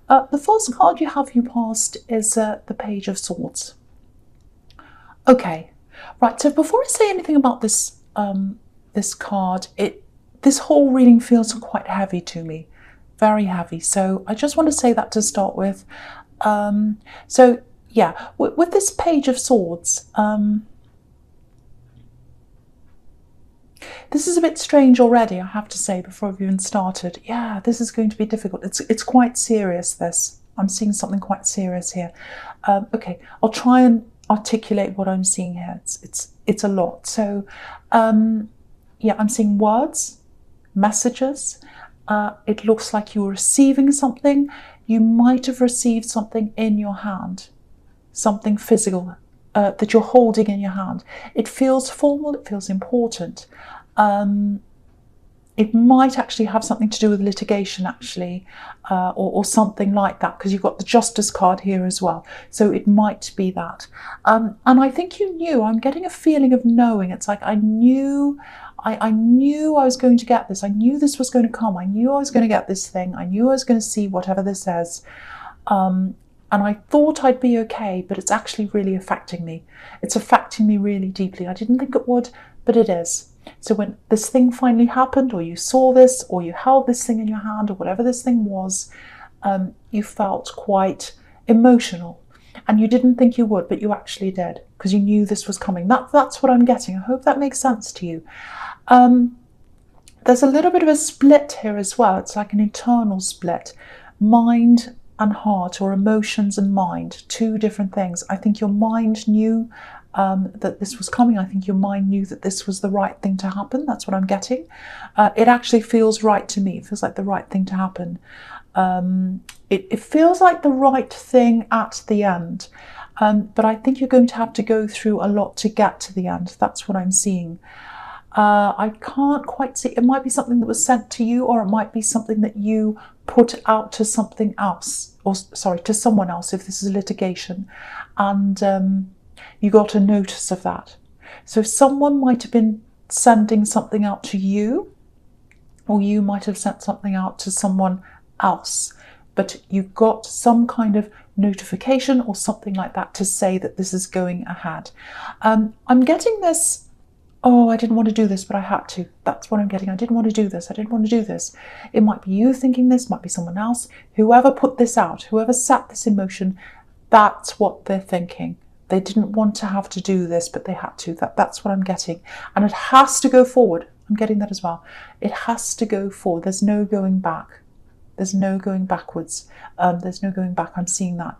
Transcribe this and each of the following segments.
The first card you have you passed is the Page of Swords. Okay, right. So before I say anything about this this card, this whole reading feels quite heavy to me, very heavy. So I just want to say that to start with. So yeah, with this Page of Swords, this is a bit strange already, I have to say, before I've even started. Yeah, this is going to be difficult. It's quite serious, this. I'm seeing something quite serious here. Okay, I'll try and articulate what I'm seeing here. It's a lot. So, yeah, I'm seeing words, messages. It looks like you're receiving something. You might have received something in your hand, something physical that you're holding in your hand. It feels formal, it feels important. It might actually have something to do with litigation, actually, or something like that, because you've got the Justice card here as well. So it might be that. And I think you knew. I'm getting a feeling of knowing. It's like I knew I was going to get this. I knew this was going to come. I knew I was going to get this thing. I knew I was going to see whatever this says. And I thought I'd be okay, but it's actually really affecting me. It's affecting me really deeply. I didn't think it would, but it is. So when this thing finally happened, or you saw this, or you held this thing in your hand, or whatever this thing was, you felt quite emotional. And you didn't think you would, but you actually did, because you knew this was coming. That's what I'm getting. I hope that makes sense to you. There's a little bit of a split here as well. It's like an internal split. Mind and heart, or emotions and mind, two different things. I think your mind knew that this was coming. I think your mind knew that this was the right thing to happen. That's what I'm getting. It actually feels right to me. It feels like the right thing to happen. It feels like the right thing at the end. But I think you're going to have to go through a lot to get to the end. That's what I'm seeing. I can't quite see. It might be something that was sent to you, or it might be something that you put out to something else, or sorry, to someone else, if this is litigation, and you got a notice of that. So someone might have been sending something out to you, or you might have sent something out to someone else, but you got some kind of notification or something like that to say that this is going ahead. I'm getting this, oh, I didn't want to do this, but I had to. That's what I'm getting. I didn't want to do this. I didn't want to do this. It might be you thinking this, might be someone else. Whoever put this out, whoever set this in motion, that's what they're thinking. They didn't want to have to do this, but they had to. That's what I'm getting. And it has to go forward. I'm getting that as well. It has to go forward. There's no going back. There's no going backwards. There's no going back. I'm seeing that.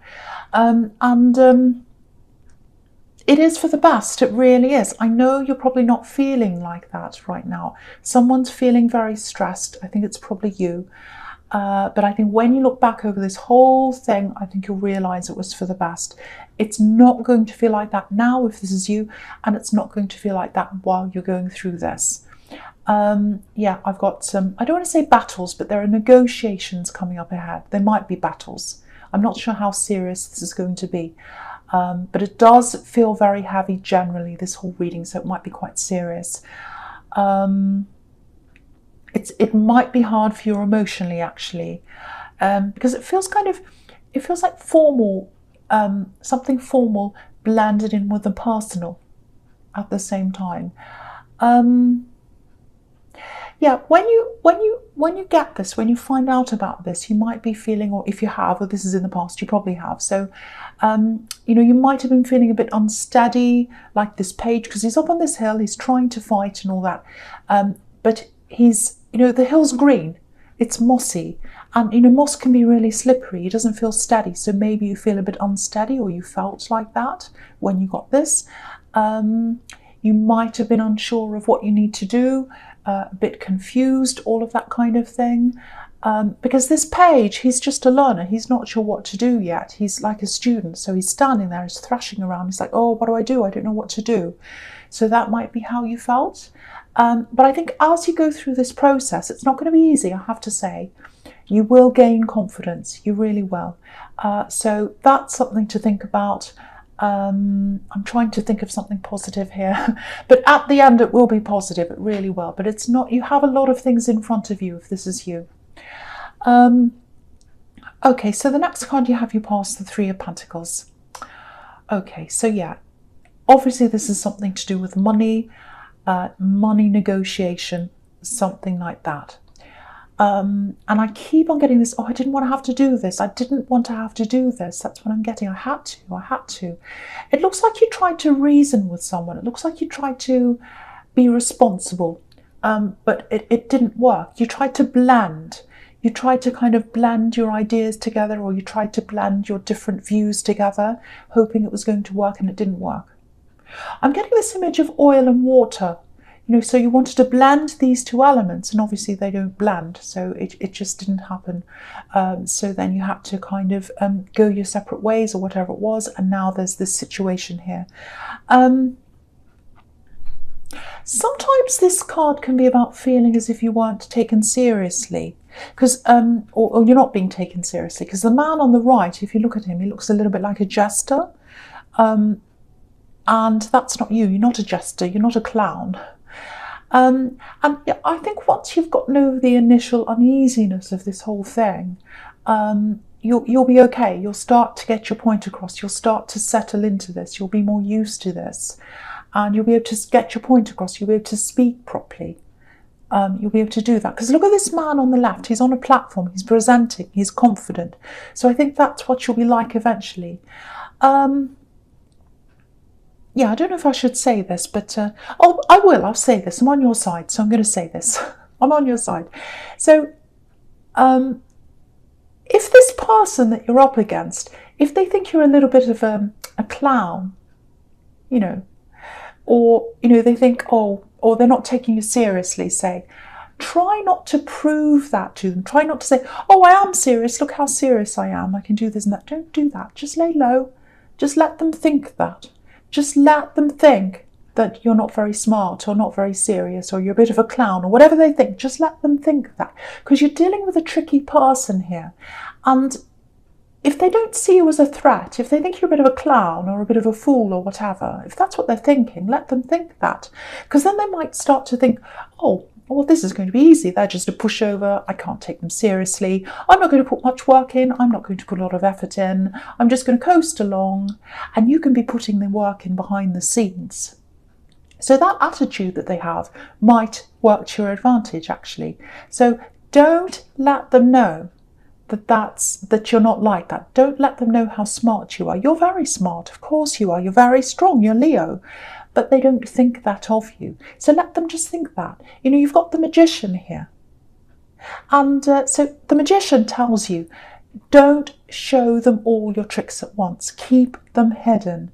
It is for the best. It really is. I know you're probably not feeling like that right now. Someone's feeling very stressed. I think it's probably you. But I think when you look back over this whole thing, I think you'll realise it was for the best. It's not going to feel like that now if this is you, and it's not going to feel like that while you're going through this. Yeah, I've got some, I don't want to say battles, but there are negotiations coming up ahead. There might be battles. I'm not sure how serious this is going to be. But it does feel very heavy generally, this whole reading, so it might be quite serious. It might be hard for you emotionally, actually, because it feels like formal, something formal blended in with the personal at the same time. Yeah, when you get this, when you find out about this, you might be feeling, or if you have, or this is in the past, you probably have. So, you might have been feeling a bit unsteady, like this page, because he's up on this hill, he's trying to fight and all that. But he's, the hill's green, it's mossy, and moss can be really slippery. It doesn't feel steady. So maybe you feel a bit unsteady, or you felt like that when you got this. You might have been unsure of what you need to do. A bit confused, all of that kind of thing. Because this page, he's just a learner. He's not sure what to do yet. He's like a student. So he's standing there, he's thrashing around. He's like, oh, what do I do? I don't know what to do. So that might be how you felt. But I think as you go through this process, it's not going to be easy, I have to say. You will gain confidence. You really will. So that's something to think about. I'm trying to think of something positive here, but at the end it will be positive, it really will. But it's not, you have a lot of things in front of you if this is you. Okay, so the next card you have, you pass the Three of Pentacles. Okay, so yeah, obviously this is something to do with money, money negotiation, something like that. And I keep on getting this, oh, I didn't want to have to do this. I didn't want to have to do this. That's what I'm getting. I had to. It looks like you tried to reason with someone. It looks like you tried to be responsible, but it didn't work. You tried to blend. You tried to kind of blend your ideas together, or you tried to blend your different views together, hoping it was going to work, and it didn't work. I'm getting this image of oil and water. So you wanted to blend these two elements, and obviously they don't blend, so it just didn't happen. So then you had to kind of go your separate ways, or whatever it was, and now there's this situation here. Sometimes this card can be about feeling as if you weren't taken seriously, because or you're not being taken seriously, because the man on the right, if you look at him, he looks a little bit like a jester, and that's not you. You're not a jester. You're not a clown. And I think once you've gotten over the initial uneasiness of this whole thing, you'll be okay. You'll start to get your point across. You'll start to settle into this. You'll be more used to this, and you'll be able to get your point across. You'll be able to speak properly. You'll be able to do that. Because look at this man on the left. He's on a platform. He's presenting. He's confident. So I think that's what you'll be like eventually. Yeah, I don't know if I should say this, but I will. I'll say this. I'm on your side, so I'm going to say this. I'm on your side. So if this person that you're up against, if they think you're a little bit of a clown, or they think, or they're not taking you seriously, say, try not to prove that to them. Try not to say, oh, I am serious. Look how serious I am. I can do this and that. Don't do that. Just lay low. Just let them think that. Just let them think that you're not very smart, or not very serious, or you're a bit of a clown, or whatever they think. Just let them think that, because you're dealing with a tricky person here. And if they don't see you as a threat, if they think you're a bit of a clown or a bit of a fool or whatever, if that's what they're thinking, let them think that. Because then they might start to think, oh, well, this is going to be easy. They're just a pushover. I can't take them seriously. I'm not going to put much work in. I'm not going to put a lot of effort in. I'm just going to coast along. And you can be putting the work in behind the scenes. So that attitude that they have might work to your advantage, actually. So don't let them know that you're not like that. Don't let them know how smart you are. You're very smart. Of course you are. You're very strong. You're Leo. But they don't think that of you. So let them just think that. You've got the Magician here. And so the Magician tells you, don't show them all your tricks at once. Keep them hidden.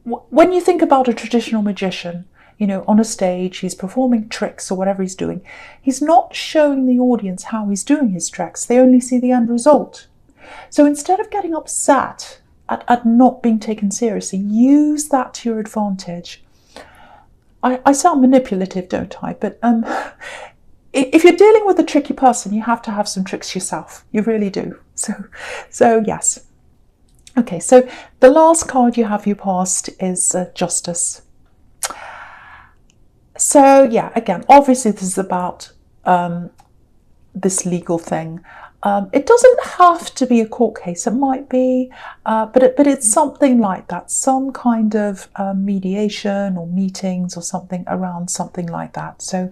When you think about a traditional magician, on a stage, he's performing tricks or whatever he's doing. He's not showing the audience how he's doing his tricks. They only see the end result. So instead of getting upset at not being taken seriously, use that to your advantage. I sound manipulative, don't I? But if you're dealing with a tricky person, you have to have some tricks yourself. You really do. So yes. Okay, so the last card you passed is Justice. So yeah, again, obviously this is about this legal thing. It doesn't have to be a court case. It might be, but it's something like that. Some kind of mediation or meetings or something around something like that. So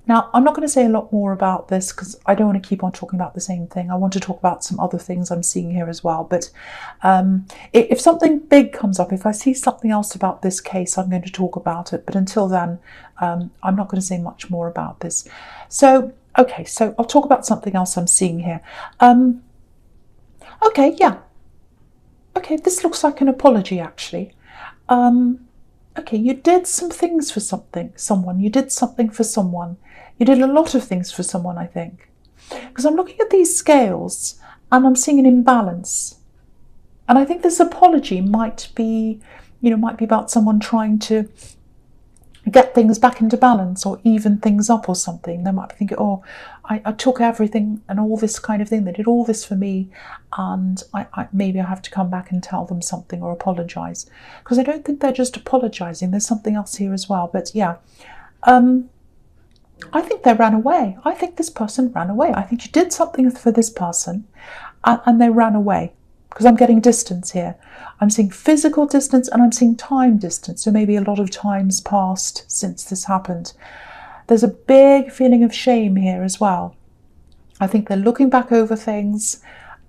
now I'm not going to say a lot more about this because I don't want to keep on talking about the same thing. I want to talk about some other things I'm seeing here as well. But if something big comes up, if I see something else about this case, I'm going to talk about it. But until then, I'm not going to say much more about this. So okay, so I'll talk about something else I'm seeing here. Okay, yeah. Okay, this looks like an apology, actually. Okay, you did some things for someone. You did something for someone. You did a lot of things for someone, I think. Because I'm looking at these scales and I'm seeing an imbalance. And I think this apology might be about someone trying to get things back into balance or even things up or something. They might be thinking, oh, I took everything and all this kind of thing. They did all this for me, and maybe I have to come back and tell them something or apologise. Because I don't think they're just apologising. There's something else here as well. But yeah, I think they ran away. I think this person ran away. I think you did something for this person, and they ran away. Because I'm getting distance here. I'm seeing physical distance and I'm seeing time distance. So maybe a lot of time's passed since this happened. There's a big feeling of shame here as well. I think they're looking back over things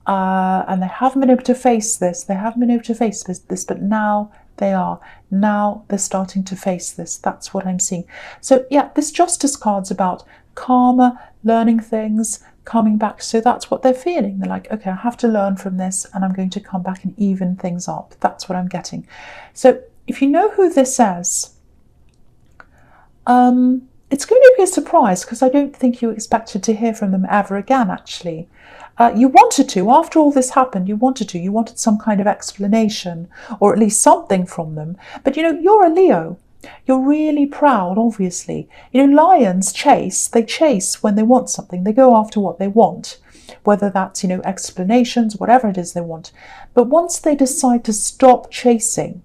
and they haven't been able to face this. They haven't been able to face this, but now they are. Now they're starting to face this. That's what I'm seeing. So yeah, this Justice card's about karma, learning things, coming back. So that's what they're feeling. They're like, okay, I have to learn from this and I'm going to come back and even things up. That's what I'm getting. So if you know who this is, it's going to be a surprise because I don't think you expected to hear from them ever again, actually. You wanted to, after all this happened, you wanted some kind of explanation or at least something from them. But you're a Leo. You're really proud, obviously. Lions chase. They chase when they want something. They go after what they want, whether that's, explanations, whatever it is they want. But once they decide to stop chasing,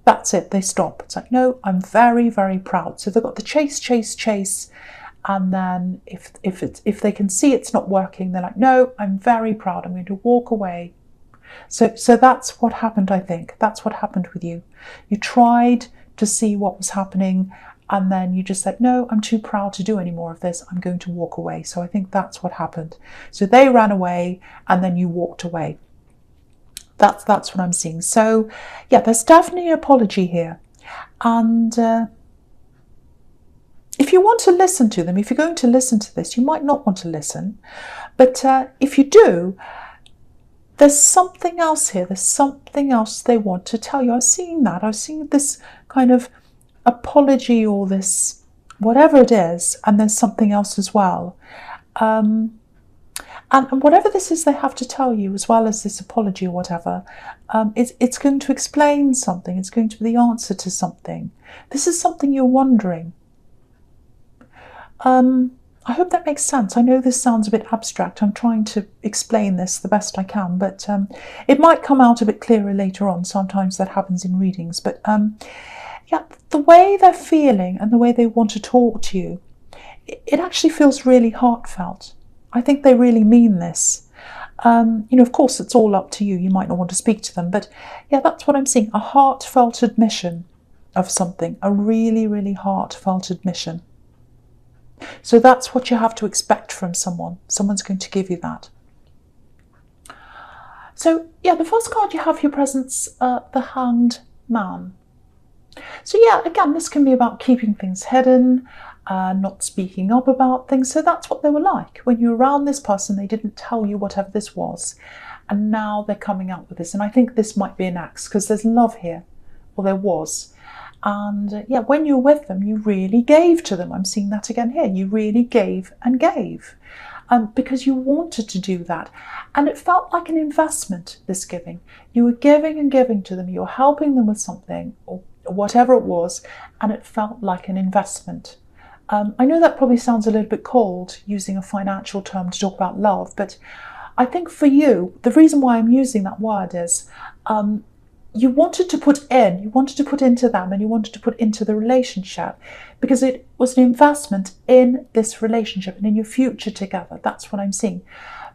that's it. They stop. It's like, no, I'm very, very proud. So they've got the chase, chase, chase. And then if they can see it's not working, they're like, no, I'm very proud. I'm going to walk away. So that's what happened, I think. That's what happened with you. You tried to see what was happening and then you just said, no, I'm too proud to do any more of this, I'm going to walk away. So I think that's what happened. So they ran away and then you walked away. That's what I'm seeing. So yeah, there's definitely an apology here. And if you want to listen to them, if you're going to listen to this, you might not want to listen, but if you do, there's something else here. There's something else they want to tell you. I've seen that. I've seen this kind of apology or this whatever it is, and there's something else as well. And whatever this is they have to tell you, as well as this apology or whatever, it's going to explain something. It's going to be the answer to something. This is something you're wondering. I hope that makes sense. I know this sounds a bit abstract. I'm trying to explain this the best I can, but it might come out a bit clearer later on. Sometimes that happens in readings. But yeah, the way they're feeling and the way they want to talk to you, it actually feels really heartfelt. I think they really mean this. Of course, it's all up to you. You might not want to speak to them, but yeah, that's what I'm seeing. A heartfelt admission of something, a really, really heartfelt admission. So that's what you have to expect from someone. Someone's going to give you that. So yeah, the first card you have for your presence, the Hanged Man. So yeah, again, this can be about keeping things hidden, not speaking up about things. So that's what they were like. When you were around this person, they didn't tell you whatever this was. And now they're coming out with this. And I think this might be an axe because there's love here. Well, there was. And yeah, when you were with them, you really gave to them. I'm seeing that again here. You really gave and gave because you wanted to do that. And it felt like an investment, this giving. You were giving and giving to them. You were helping them with something or whatever it was. And it felt like an investment. I know that probably sounds a little bit cold, using a financial term to talk about love. But I think for you, the reason why I'm using that word is you wanted to put into them and you wanted to put into the relationship because it was an investment in this relationship and in your future together. That's what I'm seeing.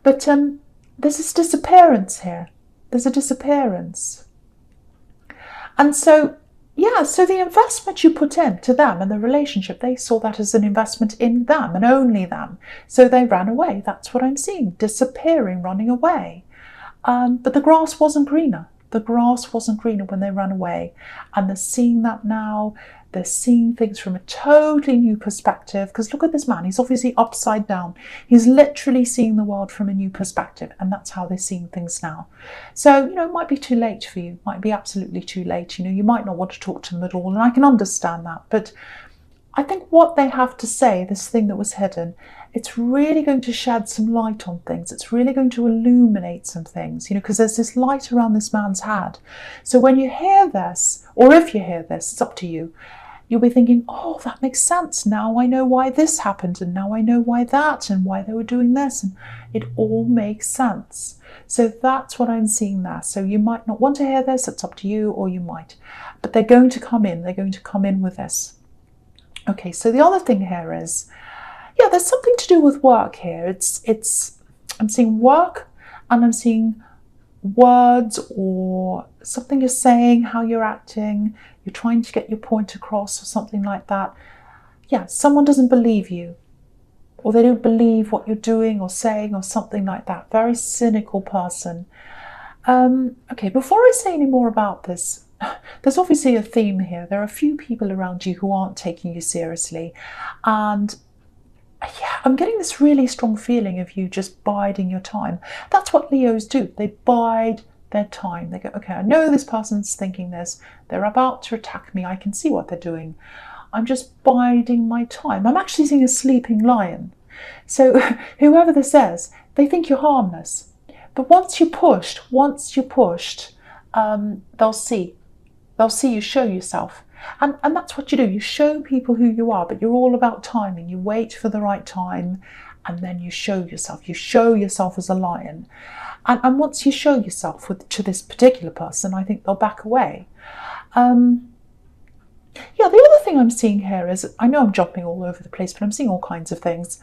But there's this disappearance here. There's a disappearance. And so, yeah, so the investment you put into them and the relationship, they saw that as an investment in them and only them. So they ran away. That's what I'm seeing. Disappearing, running away. But the grass wasn't greener. The grass wasn't greener when they ran away. And they're seeing that now. They're seeing things from a totally new perspective. Because look at this man. He's obviously upside down. He's literally seeing the world from a new perspective. And that's how they're seeing things now. So, it might be too late for you. It might be absolutely too late. You might not want to talk to them at all. And I can understand that. But I think what they have to say, this thing that was hidden, it's really going to shed some light on things. It's really going to illuminate some things, because there's this light around this man's head. So when you hear this, or if you hear this, it's up to you, you'll be thinking, oh, that makes sense. Now I know why this happened, and now I know why that, and why they were doing this, and it all makes sense. So that's what I'm seeing there. So you might not want to hear this, it's up to you, or you might. But they're going to come in. They're going to come in with this. Okay, so the other thing here is, yeah, there's something to do with work here. I'm seeing work and I'm seeing words or something you're saying, how you're acting, you're trying to get your point across or something like that. Yeah, someone doesn't believe you, or they don't believe what you're doing or saying or something like that. Very cynical person. Okay, before I say any more about this, there's obviously a theme here. There are a few people around you who aren't taking you seriously, and yeah, I'm getting this really strong feeling of you just biding your time. That's what Leos do. They bide their time. They go, okay, I know this person's thinking this. They're about to attack me. I can see what they're doing. I'm just biding my time. I'm actually seeing a sleeping lion. So whoever this is, they think you're harmless. But once you're pushed, they'll see. They'll see you show yourself. And that's what you do. You show people who you are, but you're all about timing. You wait for the right time, and then you show yourself. You show yourself as a lion. And once you show yourself to this particular person, I think they'll back away. Yeah, the other thing I'm seeing here is, I know I'm jumping all over the place, but I'm seeing all kinds of things.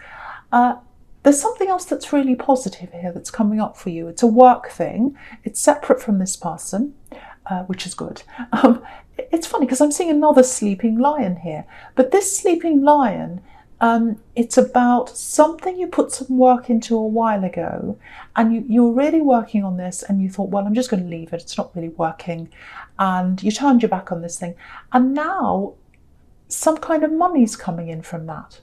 There's something else that's really positive here that's coming up for you. It's a work thing. It's separate from this person, which is good. It's funny because I'm seeing another sleeping lion here. But this sleeping lion, it's about something you put some work into a while ago, and you're really working on this, and you thought, well, I'm just going to leave it. It's not really working. And you turned your back on this thing. And now some kind of money's coming in from that.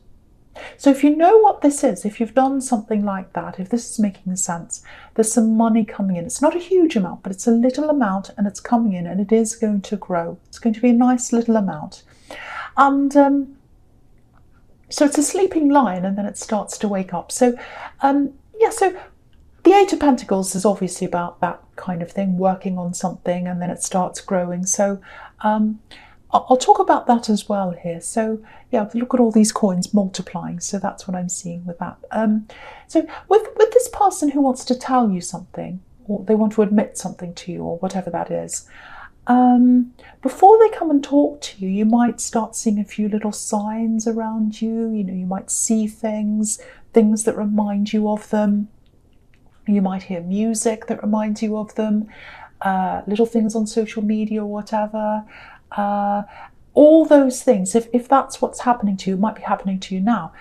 So if you know what this is, if you've done something like that, if this is making sense, there's some money coming in. It's not a huge amount, but it's a little amount, and it's coming in, and it is going to grow. It's going to be a nice little amount. And so it's a sleeping lion, and then it starts to wake up. So so the Eight of Pentacles is obviously about that kind of thing, working on something, and then it starts growing. So I'll talk about that as well here. So yeah, look at all these coins multiplying. So that's what I'm seeing with that. So with this person who wants to tell you something, or they want to admit something to you, or whatever that is, before they come and talk to you, you might start seeing a few little signs around you. You know, you might see things that remind you of them. You might hear music that reminds you of them, little things on social media or whatever. All those things, if that's what's happening to you, it might be happening to you now.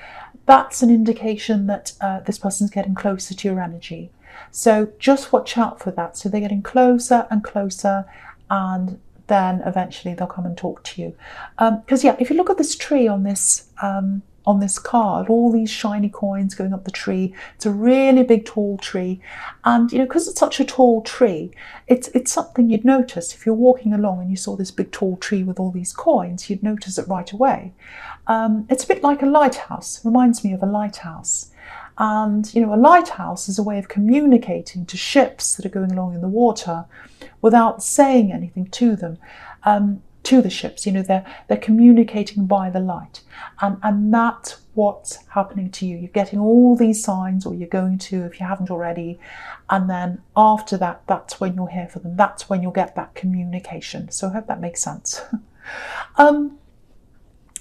That's an indication that this person's getting closer to your energy. So just watch out for that. So they're getting closer and closer, and then eventually they'll come and talk to you. Because yeah, if you look at this tree on this card, all these shiny coins going up the tree, it's a really big tall tree, and you know, because it's such a tall tree, it's something you'd notice. If you're walking along and you saw this big tall tree with all these coins, you'd notice it right away. It's a bit like a lighthouse. Reminds me of a lighthouse. And you know, a lighthouse is a way of communicating to ships that are going along in the water without saying anything to them. To the ships, you know, they're communicating by the light, and that's what's happening to you. You're getting all these signs, or you're going to, if you haven't already, and then after that, that's when you'll hear from them. That's when you'll get that communication. So I hope that makes sense.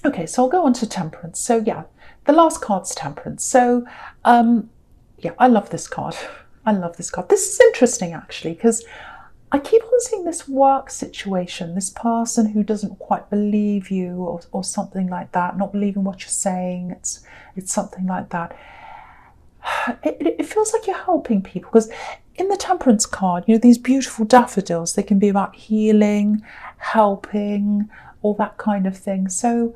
Okay, so I'll go on to Temperance. So yeah, the last card's Temperance. So yeah, I love this card. I love this card. This is interesting actually, because I keep on seeing this work situation, this person who doesn't quite believe you, or something like that, not believing what you're saying. It's something like that. It feels like you're helping people, because in the Temperance card, you know, these beautiful daffodils, they can be about healing, helping, all that kind of thing. So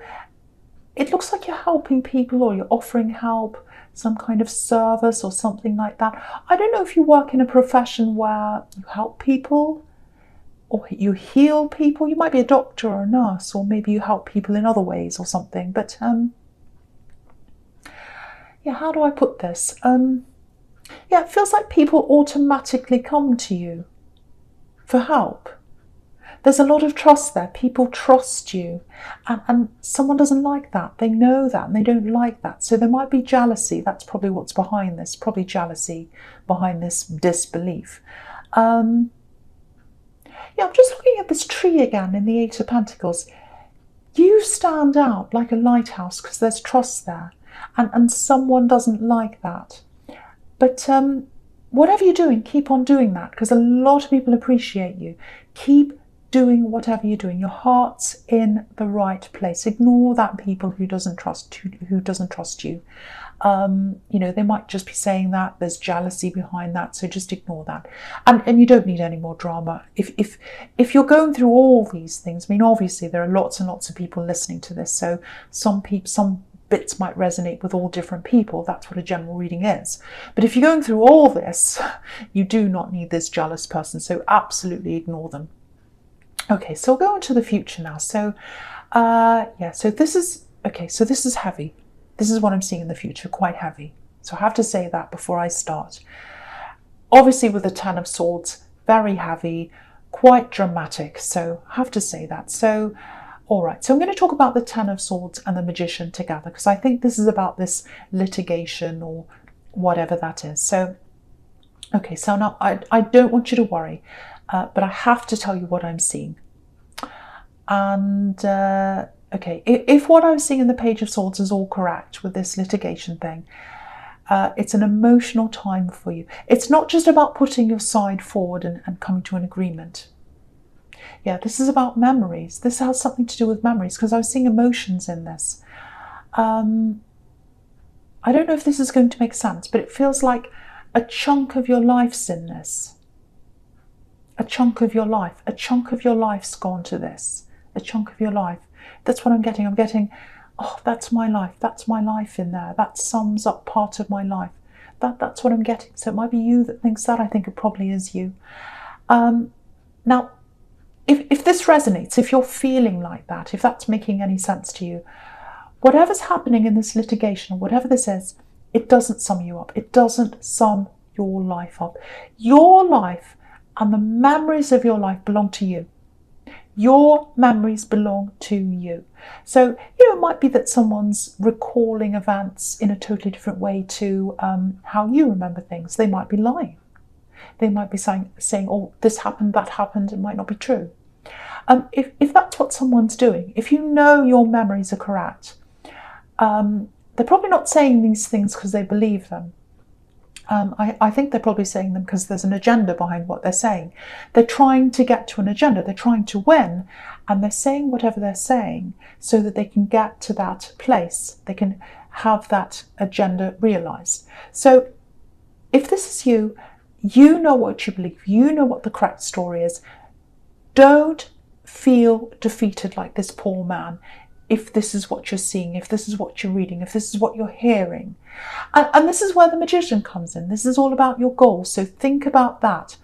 it looks like you're helping people, or you're offering help, some kind of service or something like that. I don't know if you work in a profession where you help people or you heal people. You might be a doctor or a nurse, or maybe you help people in other ways or something. But yeah, how do I put this? Yeah, it feels like people automatically come to you for help. There's a lot of trust there. People trust you, and someone doesn't like that. They know that, and they don't like that. So there might be jealousy. That's probably what's behind this. Probably jealousy behind this disbelief. Yeah, I'm just looking at this tree again in the Eight of Pentacles. You stand out like a lighthouse because there's trust there, and someone doesn't like that. But whatever you're doing, keep on doing that, because a lot of people appreciate you. Keep doing whatever you're doing. Your heart's in the right place. Ignore that people who doesn't trust you. They might just be saying that. There's jealousy behind that, so just ignore that. And you don't need any more drama. If you're going through all these things, I mean, obviously there are lots and lots of people listening to this, so some bits might resonate with all different people. That's what a general reading is. But if you're going through all this, you do not need this jealous person, so absolutely ignore them. Okay, so we'll go into the future now. So so this is heavy. This is what I'm seeing in the future, quite heavy. So I have to say that before I start. Obviously with the Ten of Swords, very heavy, quite dramatic. So I have to say that. So, all right. So I'm going to talk about the Ten of Swords and the Magician together, because I think this is about this litigation or whatever that is. So, okay. So now I don't want you to worry, but I have to tell you what I'm seeing. And, okay, if what I'm seeing in the Page of Swords is all correct with this litigation thing, it's an emotional time for you. It's not just about putting your side forward and coming to an agreement. Yeah, this is about memories. This has something to do with memories, because I was seeing emotions in this. I don't know if this is going to make sense, but it feels like a chunk of your life's in this. A chunk of your life. A chunk of your life's gone to this. A chunk of your life. That's what I'm getting. I'm getting, oh, that's my life. That's my life in there. That sums up part of my life. That's what I'm getting. So it might be you that thinks that. I think it probably is you. Now, if this resonates, if you're feeling like that, if that's making any sense to you, whatever's happening in this litigation, or whatever this is, it doesn't sum you up. It doesn't sum your life up. Your life and the memories of your life belong to you. Your memories belong to you. So, it might be that someone's recalling events in a totally different way to how you remember things. They might be lying. They might be saying, oh, this happened, that happened. It might not be true. If that's what someone's doing, if you know your memories are correct, they're probably not saying these things because they believe them. I think they're probably saying them because there's an agenda behind what they're saying. They're trying to get to an agenda. They're trying to win, and they're saying whatever they're saying so that they can get to that place. They can have that agenda realized. So if this is you, you know what you believe. You know what the correct story is. Don't feel defeated like this poor man if this is what you're seeing, if this is what you're reading, if this is what you're hearing. And this is where the Magician comes in. This is all about your goals. So think about that.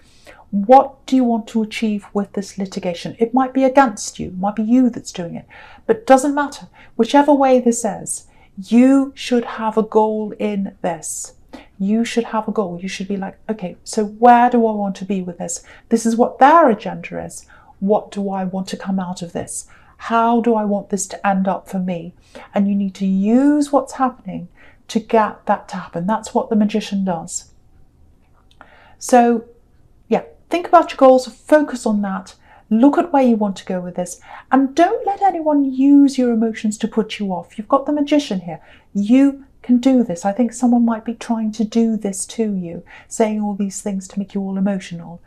What do you want to achieve with this litigation? It might be against you. It might be you that's doing it. But it doesn't matter. Whichever way this is, you should have a goal in this. You should have a goal. You should be like, okay, so where do I want to be with this? This is what their agenda is. What do I want to come out of this? How do I want this to end up for me? And you need to use what's happening to get that to happen. That's what the Magician does. So, yeah, think about your goals, focus on that, look at where you want to go with this, and don't let anyone use your emotions to put you off. You've got the Magician here. You can do this. I think someone might be trying to do this to you, saying all these things to make you all emotional.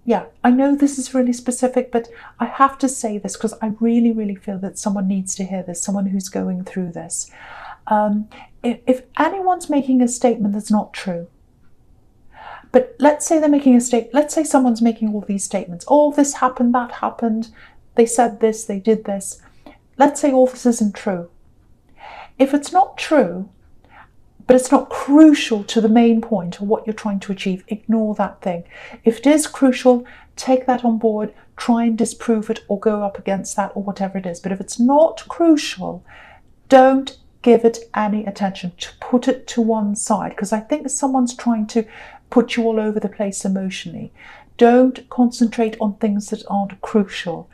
Yeah, I know this is really specific, but I have to say this because I really, really feel that someone needs to hear this, someone who's going through this. If anyone's making a statement that's not true, but let's say they're making a statement, let's say someone's making all these statements, oh, this happened, that happened, they said this, they did this. Let's say all this isn't true. If it's not true, but it's not crucial to the main point or what you're trying to achieve, ignore that thing. If it is crucial, take that on board, try and disprove it or go up against that or whatever it is. But if it's not crucial, don't give it any attention. To put it to one side, because I think someone's trying to put you all over the place emotionally. Don't concentrate on things that aren't crucial.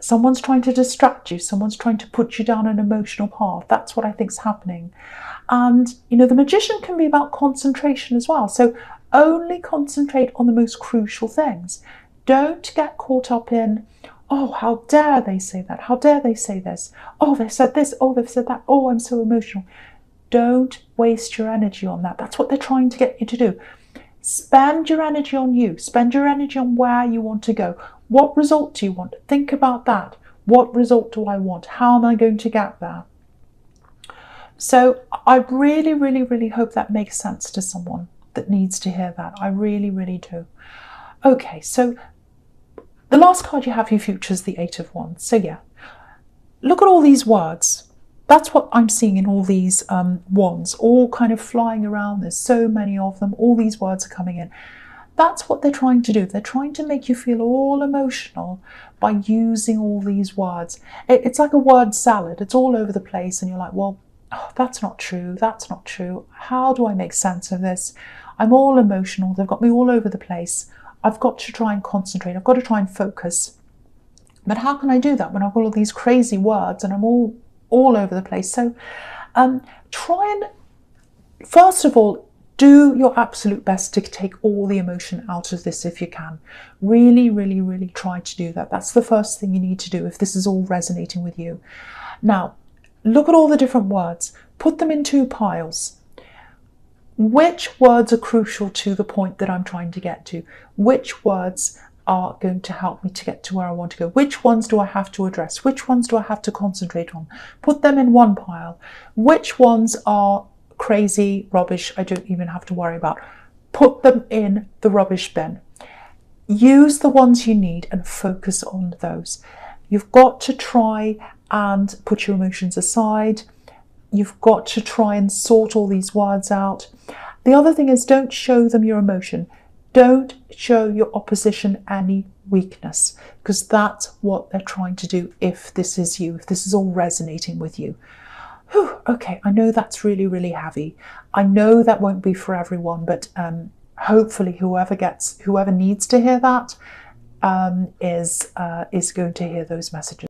Someone's trying to distract you. Someone's trying to put you down an emotional path. That's what I think is happening. And, the Magician can be about concentration as well. So only concentrate on the most crucial things. Don't get caught up in, oh, how dare they say that? How dare they say this? Oh, they said this. Oh, they've said that. Oh, I'm so emotional. Don't waste your energy on that. That's what they're trying to get you to do. Spend your energy on you. Spend your energy on where you want to go. What result do you want? Think about that. What result do I want? How am I going to get there? So I really, really, really hope that makes sense to someone that needs to hear that. I really, really do. Okay, so the last card you have for your future is the Eight of Wands. So yeah, look at all these words. That's what I'm seeing in all these wands, all kind of flying around. There's so many of them. All these words are coming in. That's what they're trying to do. They're trying to make you feel all emotional by using all these words. It's like a word salad. It's all over the place, and you're like, well, oh, that's not true. That's not true. How do I make sense of this? I'm all emotional. They've got me all over the place. I've got to try and concentrate. I've got to try and focus. But how can I do that when I've got all these crazy words and I'm all over the place? So try and, first of all, do your absolute best to take all the emotion out of this if you can. Really, really, really try to do that. That's the first thing you need to do if this is all resonating with you. Now, look at all the different words. Put them in two piles. Which words are crucial to the point that I'm trying to get to? Which words are going to help me to get to where I want to go? Which ones do I have to address? Which ones do I have to concentrate on? Put them in one pile. Which ones are crazy, rubbish, I don't even have to worry about? Put them in the rubbish bin. Use the ones you need and focus on those. You've got to try and put your emotions aside. You've got to try and sort all these words out. The other thing is, don't show them your emotion. Don't show your opposition any weakness, because that's what they're trying to do if this is you, if this is all resonating with you. Whew, okay, I know that's really, really heavy. I know that won't be for everyone, but hopefully whoever needs to hear that is going to hear those messages.